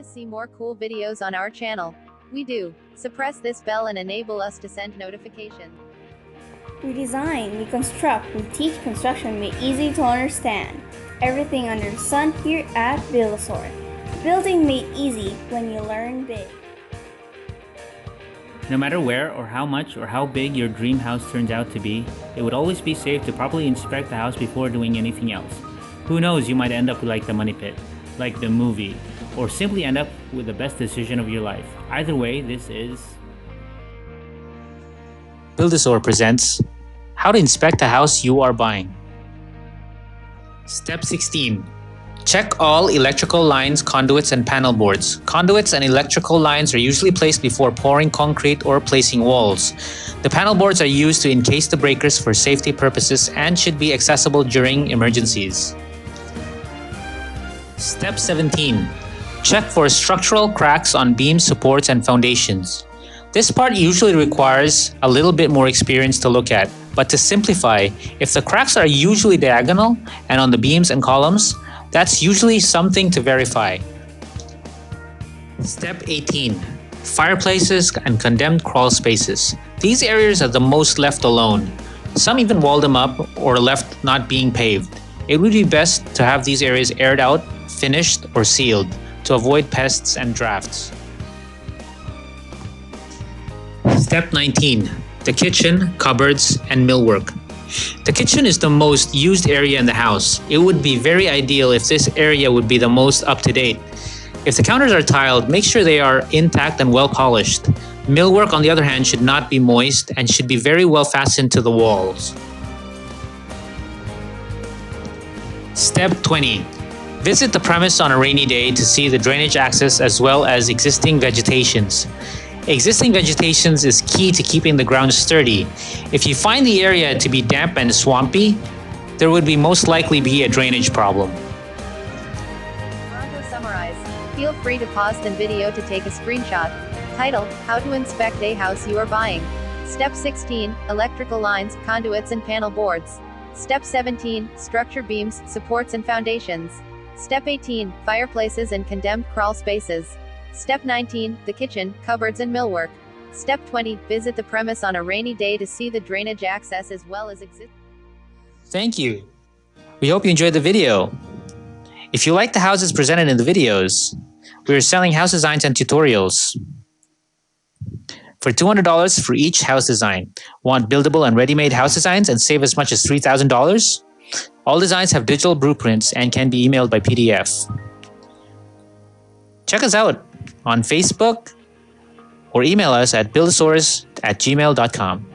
Want to see more cool videos on our channel? We do. So press this bell and enable us to send notifications. We design, we construct, we teach construction made easy to understand. Everything under the sun here at Build-A-Sort. Building made easy when you learn big. No matter where or how much or how big your dream house turns out to be, it would always be safe to properly inspect the house before doing anything else. Who knows, you might end up like the money pit, like the movie, or simply end up with the best decision of your life. Either way, this is Build-A-Sort presents How to Inspect the House You Are Buying. Step 16. Check all electrical lines, conduits, and panel boards. Conduits and electrical lines are usually placed before pouring concrete or placing walls. The panel boards are used to encase the breakers for safety purposes and should be accessible during emergencies. Step 17. Check for structural cracks on beams, supports, and foundations. This part usually requires a little bit more experience to look at, but to simplify, if the cracks are usually diagonal and on the beams and columns, that's usually something to verify. Step 18. Fireplaces and condemned crawl spaces. These areas are the most left alone. Some even wall them up or left not being paved. It would be best to have these areas aired out, finished, or sealed to avoid pests and drafts. Step 19. The kitchen, cupboards, and millwork. The kitchen is the most used area in the house. It would be very ideal if this area would be the most up to date. If the counters are tiled, make sure they are intact and well polished. Millwork, on the other hand, should not be moist and should be very well fastened to the walls. Step 20. Visit the premise on a rainy day to see the drainage access as well as existing vegetations. Existing vegetations is key to keeping the ground sturdy. If you find the area to be damp and swampy, there would most likely be a drainage problem. To summarize, feel free to pause the video to take a screenshot. Title: How to Inspect a House You Are Buying. Step 16, Electrical lines, conduits and panel boards. Step 17, Structure beams, supports and foundations. Step 18, Fireplaces and condemned crawl spaces. Step 19, the kitchen, cupboards and millwork. Step 20, visit the premise on a rainy day to see the drainage access as well as Thank you. We hope you enjoyed the video. If you like the houses presented in the videos, we are selling house designs and tutorials for $200 for each house design. Want buildable and ready-made house designs and save as much as $3,000? All designs have digital blueprints and can be emailed by PDF. Check us out on Facebook or email us at buildasaurus@gmail.com.